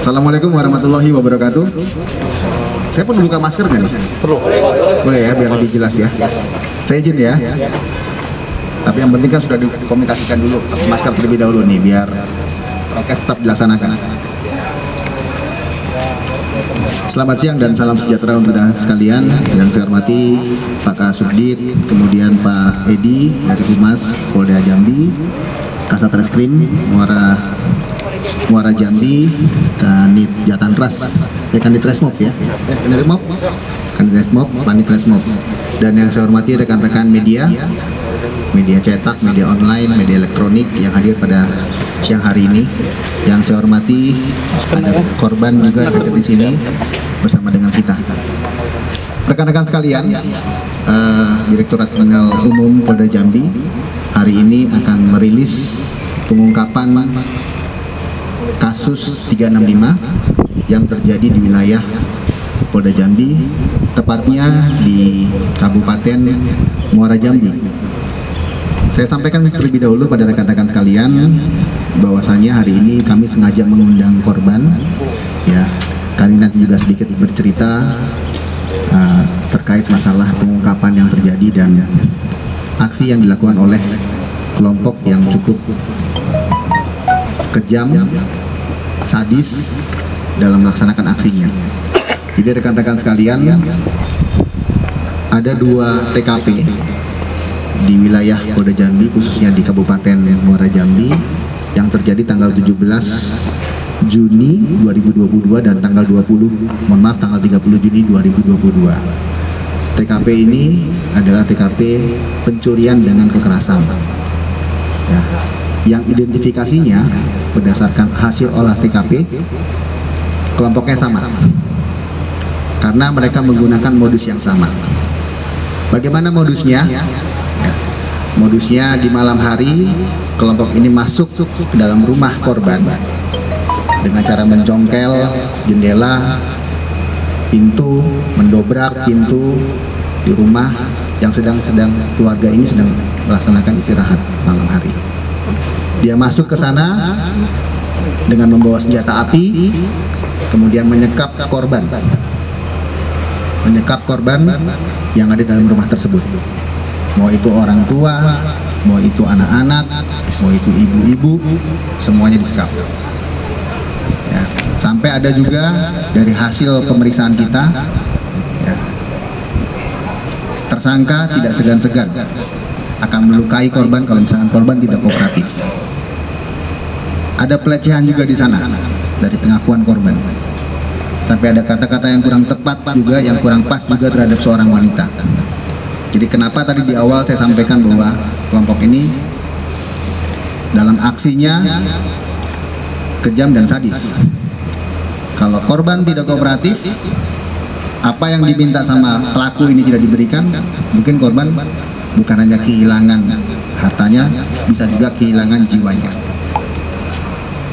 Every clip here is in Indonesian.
Assalamualaikum warahmatullahi wabarakatuh. Saya perlu buka masker nggak nih? Perlu. Boleh ya, biar lebih jelas ya. Saya izin ya. Tapi yang penting kan sudah dikomunikasikan dulu pakai masker terlebih dahulu nih, biar prokes tetap dilaksanakan. Selamat siang dan salam sejahtera untuk kita sekalian. Yang saya hormati Pak Kasubdit, kemudian Pak Edi dari Humas Polda Jambi, Kasat Reskrim Muara Jambi, Kanit Jatantras, Kanit Resmob ya, Kanit Resmob, Panit Resmob, dan yang saya hormati rekan-rekan media cetak, media online, media elektronik yang hadir pada siang hari ini. Yang saya hormati ada korban juga hadir di sini bersama dengan kita. Rekan-rekan sekalian, Direktorat Kriminal Umum Polda Jambi hari ini akan merilis pengungkapan kasus 365 yang terjadi di wilayah Polda Jambi, tepatnya di Kabupaten Muara Jambi. Saya sampaikan terlebih dahulu pada rekan-rekan sekalian bahwasanya hari ini kami sengaja mengundang korban ya. Kami nanti juga sedikit bercerita terkait masalah pengungkapan yang terjadi dan aksi yang dilakukan oleh kelompok yang cukup kejam, sadis dalam melaksanakan aksinya. Jadi rekan-rekan sekalian, ada 2 TKP di wilayah Polda Jambi, khususnya di Kabupaten Muara Jambi, yang terjadi tanggal 17 Juni 2022 dan tanggal 30 Juni 2022. TKP ini adalah TKP pencurian dengan kekerasan. Ya, yang identifikasinya berdasarkan hasil olah TKP, kelompoknya sama, karena mereka menggunakan modus yang sama. Bagaimana modusnya? Ya, modusnya di malam hari kelompok ini masuk ke dalam rumah korban dengan cara mencongkel jendela, pintu, mendobrak pintu di rumah yang sedang keluarga ini sedang melaksanakan istirahat malam hari. Dia masuk ke sana dengan membawa senjata api, kemudian menyekap korban yang ada dalam rumah tersebut. Mau itu orang tua, mau itu anak-anak, mau itu ibu-ibu, semuanya disekap. Ya, sampai ada juga dari hasil pemeriksaan kita, ya, tersangka tidak segan-segan akan melukai korban kalau misalkan korban tidak kooperatif. Ada pelecehan juga di sana dari pengakuan korban. Sampai ada kata-kata yang kurang tepat juga, yang kurang pas juga terhadap seorang wanita. Jadi kenapa tadi di awal saya sampaikan bahwa kelompok ini dalam aksinya kejam dan sadis. Kalau korban tidak kooperatif, apa yang diminta sama pelaku ini tidak diberikan, mungkin korban bukan hanya kehilangan hartanya, bisa juga kehilangan jiwanya.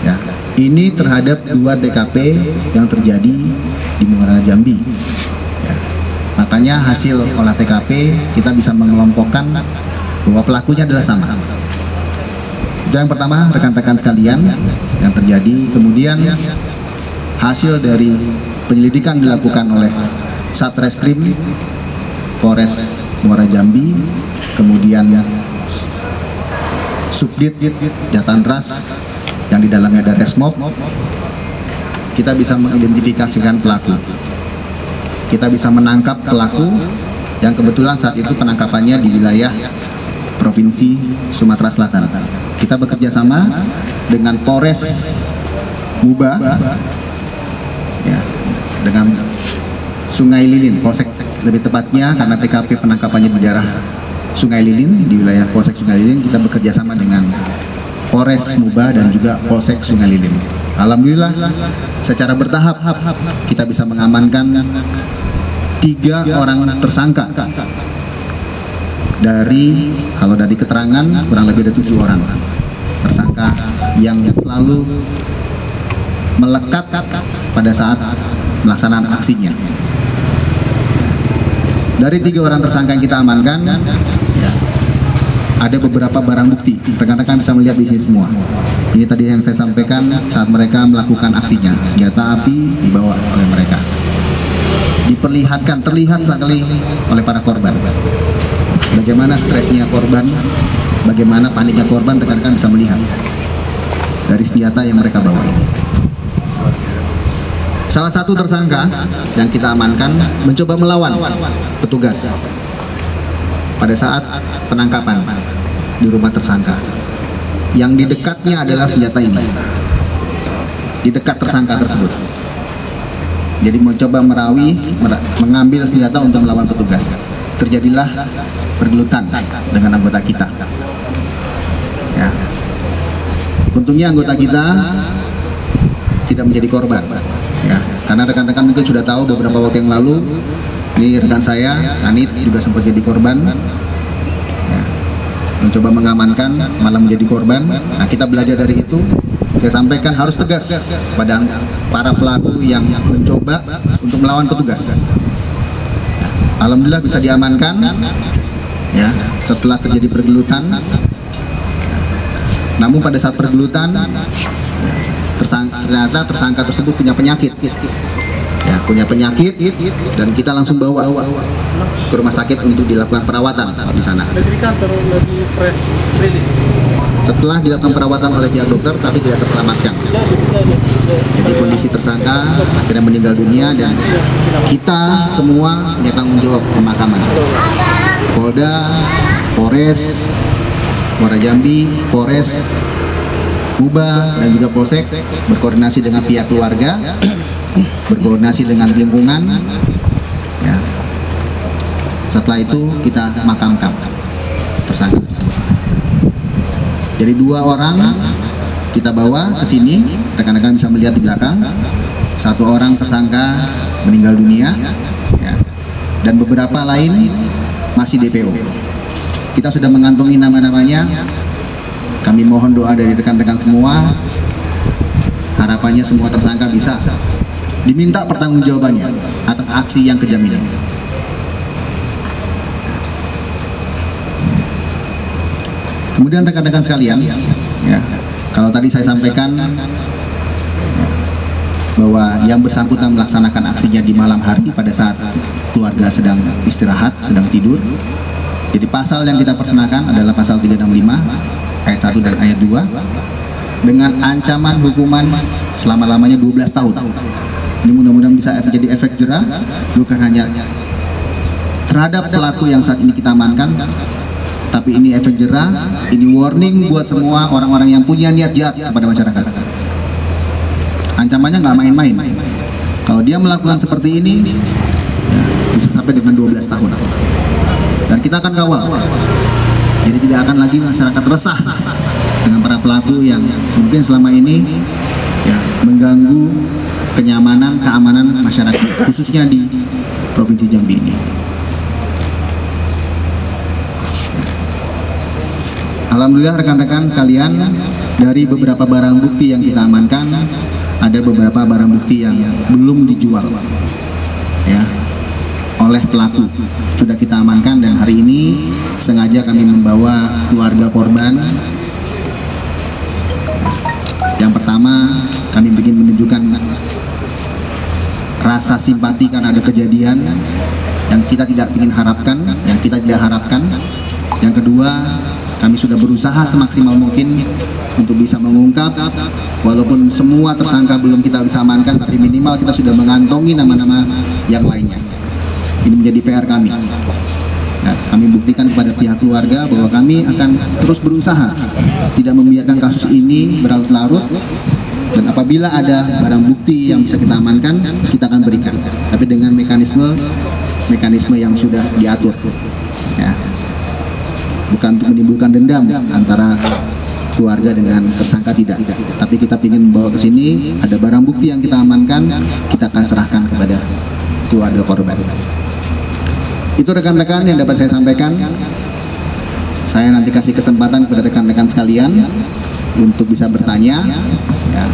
Ya, ini terhadap 2 TKP yang terjadi di Muara Jambi. Ya, makanya hasil olah TKP kita bisa mengelompokkan bahwa pelakunya adalah sama. Itu yang pertama, rekan-rekan sekalian, yang terjadi. Kemudian hasil dari penyelidikan dilakukan oleh Satreskrim Polres Muara Jambi, kemudian Subdit Jatantras yang di dalamnya ada Resmob, kita bisa mengidentifikasikan pelaku. Kita bisa menangkap pelaku yang kebetulan saat itu penangkapannya di wilayah Provinsi Sumatera Selatan. Kita bekerja sama dengan Polres Muba, ya, dengan Sungai Lilin, Polsek lebih tepatnya, karena TKP penangkapannya di daerah Sungai Lilin, di wilayah Polsek Sungai Lilin. Kita bekerja sama dengan Polres Muba dan juga Polsek Sungai Lilin. Alhamdulillah secara bertahap kita bisa mengamankan 3 orang tersangka. Kalau dari keterangan kurang lebih ada 7 orang tersangka yang selalu melekat pada saat pelaksanaan aksinya. Dari 3 orang tersangka yang kita amankan, ya, ada beberapa barang bukti. Rekan-rekan bisa melihat di sini semua. Ini tadi yang saya sampaikan saat mereka melakukan aksinya, senjata api dibawa oleh mereka. Terlihat sekali oleh para korban. Bagaimana stresnya korban, bagaimana paniknya korban, rekan-rekan bisa melihat dari senjata yang mereka bawa ini. Salah satu tersangka yang kita amankan mencoba melawan petugas pada saat penangkapan di rumah tersangka. Yang di dekatnya adalah senjata ini, di dekat tersangka tersebut. Jadi mencoba mengambil senjata untuk melawan petugas. Terjadilah pergelutan dengan anggota kita. Ya. Untungnya anggota kita tidak menjadi korban. Ya, karena rekan-rekan mungkin sudah tahu beberapa waktu yang lalu, ini rekan saya, Anit, juga sempat jadi korban. Ya, mencoba mengamankan, malah menjadi korban. Nah, kita belajar dari itu. Saya sampaikan harus tegas pada para pelaku yang mencoba untuk melawan petugas. Alhamdulillah bisa diamankan. Ya, setelah terjadi pergelutan. Namun pada saat pergelutan, ternyata tersangka tersebut punya penyakit. Ya, punya penyakit, dan kita langsung bawa ke rumah sakit untuk dilakukan perawatan di sana. Setelah dilakukan perawatan oleh pihak dokter, tapi tidak terselamatkan. Jadi kondisi tersangka akhirnya meninggal dunia, dan kita semua punya tanggung jawab pemakaman. Polda, Polres, Muara Jambi, Polres, Muba, dan juga Polsek berkoordinasi dengan pihak keluarga, berkoordinasi dengan lingkungan. Ya. Setelah itu kita makamkan tersangka tersebut. Jadi 2 orang kita bawa ke sini, rekan-rekan bisa melihat di belakang. 1 orang tersangka meninggal dunia, ya, dan beberapa lain masih DPO. Kita sudah mengantongi nama-namanya. Kami mohon doa dari rekan-rekan semua. Harapannya semua tersangka bisa diminta pertanggungjawabannya atas aksi yang kejam ini. Kemudian rekan-rekan sekalian, ya, kalau tadi saya sampaikan ya, bahwa yang bersangkutan melaksanakan aksinya di malam hari pada saat keluarga sedang istirahat, sedang tidur. Jadi pasal yang kita persanakan adalah pasal 365 ayat 1 dan ayat 2 dengan ancaman hukuman selama-lamanya 12 tahun. Ini mudah-mudahan bisa menjadi efek jerah, bukan hanya terhadap pelaku yang saat ini kita amankan, tapi ini efek jerah, ini warning buat semua orang-orang yang punya niat jahat kepada masyarakat. Ancamannya nggak main-main. Kalau dia melakukan seperti ini, ya, bisa sampai dengan 12 tahun. Dan kita akan kawal. Jadi tidak akan lagi masyarakat resah dengan para pelaku yang mungkin selama ini ya, mengganggu kenyamanan, keamanan masyarakat, khususnya di Provinsi Jambi ini. Alhamdulillah rekan-rekan sekalian, dari beberapa barang bukti yang kita amankan, ada beberapa barang bukti yang belum dijual ya oleh pelaku, sudah kita amankan, dan hari ini sengaja kami membawa keluarga korban. Yang pertama, kami ingin menunjukkan rasa simpati karena ada kejadian yang kita tidak ingin harapkan, yang kita tidak harapkan. Yang kedua, kami sudah berusaha semaksimal mungkin untuk bisa mengungkap, walaupun semua tersangka belum kita bisa amankan, tapi minimal kita sudah mengantongi nama-nama yang lainnya. Ini menjadi PR kami. Nah, kami buktikan kepada pihak keluarga bahwa kami akan terus berusaha tidak membiarkan kasus ini berlarut-larut, dan apabila ada barang bukti yang bisa kita amankan, kita akan berikan, tapi dengan mekanisme yang sudah diatur. Ya. Bukan untuk menimbulkan dendam antara keluarga dengan tersangka, tidak. Tapi kita ingin membawa ke sini, ada barang bukti yang kita amankan, kita akan serahkan kepada keluarga korban. Itu rekan-rekan yang dapat saya sampaikan. Saya nanti kasih kesempatan kepada rekan-rekan sekalian untuk bisa bertanya, ya.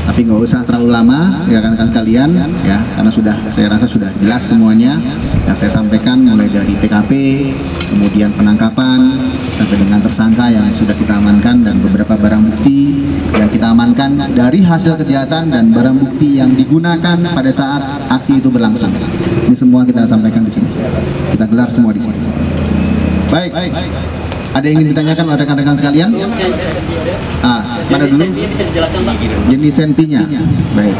Tapi nggak usah terlalu lama, rekan-rekan sekalian, ya, karena saya rasa sudah jelas semuanya yang saya sampaikan, mulai dari TKP, kemudian penangkapan, sampai dengan tersangka yang sudah kita amankan, dan beberapa barang bukti yang kita amankan dari hasil kejahatan dan barang bukti yang digunakan pada saat aksi itu berlangsung. Ini semua kita sampaikan di sini. Kita gelar semua di sini. Baik. Ada yang ingin ditanyakan oleh rekan-rekan sekalian? Mana dulu? Jenis senpinya. Baik.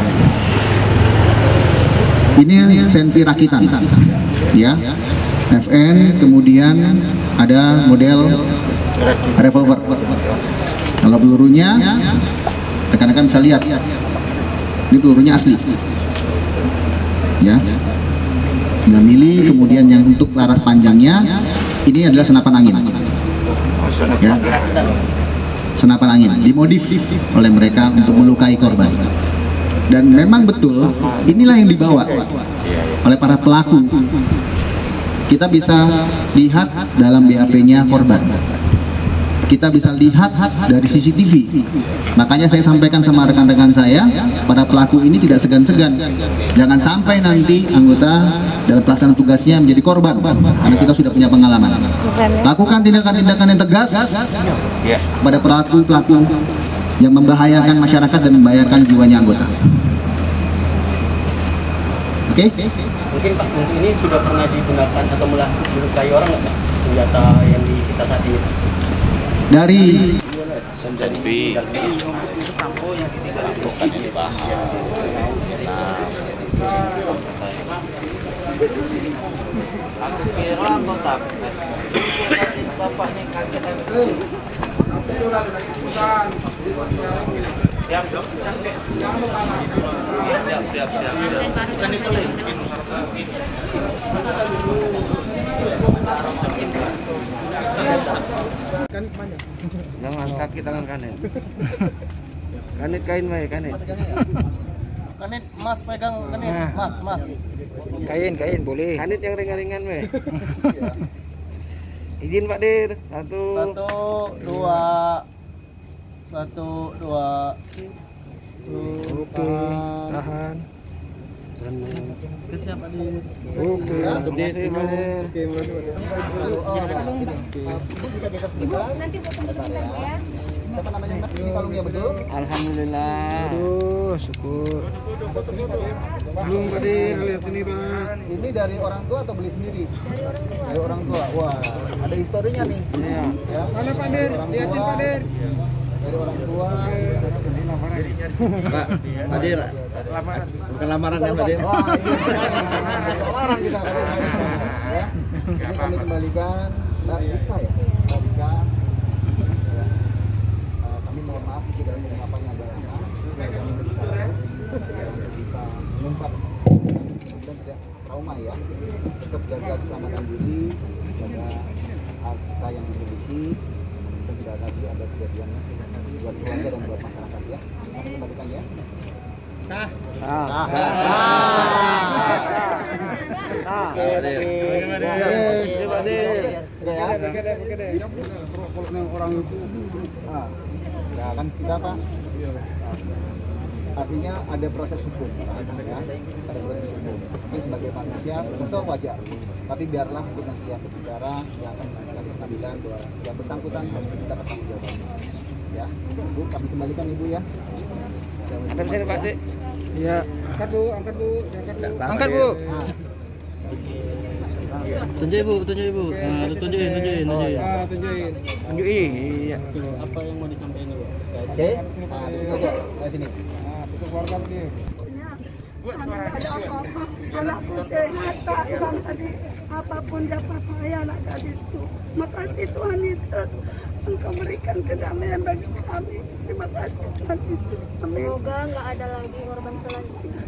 Ini senpi rakitan, ya. FN, kemudian ada model revolver. Kalau pelurunya, rekan-rekan bisa lihat, ini pelurunya asli, ya. 9 mili, kemudian yang untuk laras panjangnya, ini adalah senapan angin, ya. Senapan angin dimodif oleh mereka untuk melukai korban. Dan memang betul, inilah yang dibawa oleh para pelaku. Kita bisa lihat dalam BAP-nya korban. Kita bisa lihat dari CCTV. Makanya saya sampaikan sama rekan-rekan saya, para pelaku ini tidak segan-segan. Jangan sampai nanti anggota dalam pelaksanaan tugasnya menjadi korban, karena kita sudah punya pengalaman. Lakukan tindakan-tindakan yang tegas pada pelaku-pelaku yang membahayakan masyarakat dan membahayakan jiwanya anggota. Oke? Mungkin Pak, mungkin ini sudah pernah digunakan atau melukai orang nggak Pak? Senjata yang disita saat ini? Dari senjata ini paham. Aku kira anggota bapaknya kaget aku. Siap. Jangan sakit tangan kanan. Kanit kain baik kanit. Kanit Mas pegang kanit, Mas. Kain boleh. Kanit yang ringan-ringan baik. Izin Pak Dir. Satu, dua. Oke, tahan. Siapa Dir? Oke, Terima kasih Pak Dir. bisa dekat sebentar. Nanti buat teman-teman ya. Siapa namanya Mbak? Ini kalungnya betul? Alhamdulillah. Aduh, syukur. Belum Pak Dir, lihat ini Pak. Ini dari orang tua atau beli sendiri? Dari orang tua. Wah, ada historinya nih. Iya. Ya. Mana Pak Dir? Lihatin Pak Dir. Dari orang tua. Pak Dir. Bukan lamaran ya Pak Dir. Wah, iya. Lamaran kita. Ya. Ini kami kembalikan Mbak Rizka ya. Mbak Rizka. Ya. Kami mohon maaf jika dalam pengungkapannya ada lama. Kami bisa mengungkap dan tidak trauma ya. Tetap jaga keselamatan diri, jaga harta yang dimiliki, dan tidak lagi ada kejadian buat keluarga dan buat masyarakat ya. Kami kembalikan ya. Sah. Orang itu. Nah, kan kita Pak, artinya ada proses hukum ya, ada proses hukum. Ini sebagai manusia kesel wajar, tapi biarlah itu nanti yang berbicara yang akan melakukan pengadilan bahwa yang bersangkutan harus kita pertanggungjawaban. Ya, Ibu, kami kembalikan Ibu ya. Angkat sini Pak Dik. Iya. Angkat Bu. Angkat Bu. Nah, Tunjuk Ibu. Tunjukin. Tunjukin. Iya. Apa yang mau disampaikan Ibu? oke. Nah, di sini aja, di sini. Karena nggak ada apa-apa, anakku sehat, tak hilang tadi apapun dapat saya anak gadisku. Makasih Tuhan Yesus, Engkau berikan kedamaian bagi kami. Terima kasih Tuhan Yesus. Amin. Semoga nggak ada lagi korban selanjutnya.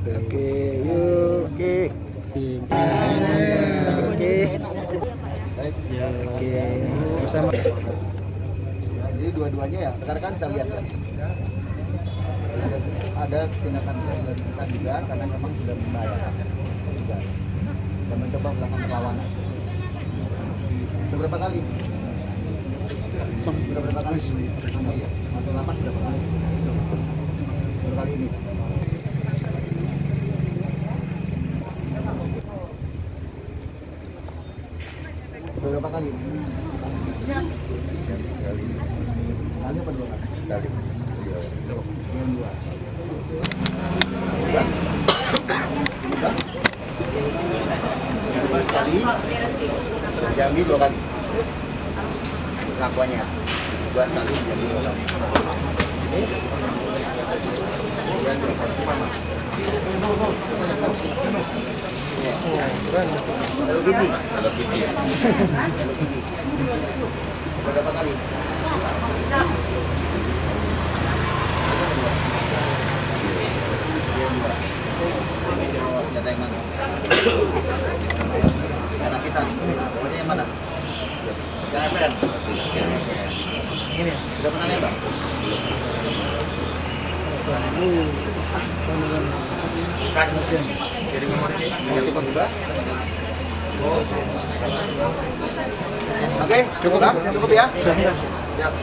Oke, yuk. Oke. Oke. Baik. Oke. Bersama. Jadi dua-duanya ya, rekan-rekan saya lihat ya. Ada tindakan kita juga karena memang sudah membahayakan juga dan mencoba melakukan perlawanan. Beberapa kali? Makin lama sudah berapa kali? Berapa kali ini? Beberapa kali? Kali apa dua kali? sekali, Jambi 2 kali. Pengakuannya 2 kali, Jambi 2 kali. Ini Halo Gigi. Berapa kali? Senjata yang mana? Karena kita nih, pokoknya yang mana? Yang FN. Ini sudah pernah nembak? Jadi memori Oke, cukup ya. Siap.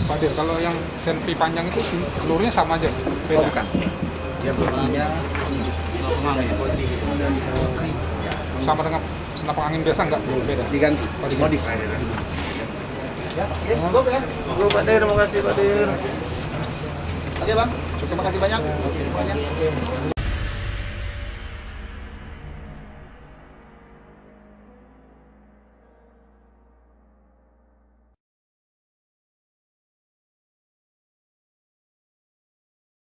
Pak Dir, kalau yang senpi panjang itu pelurunya sama aja? Beda? Oh, bukan. Dia pelurunya Sama dengan senapan angin biasa nggak? Beda? diganti, modif. Ya, cukup ya. Cukup Pak Dir, terima kasih Pak Dir. Oke Bang, terima kasih banyak.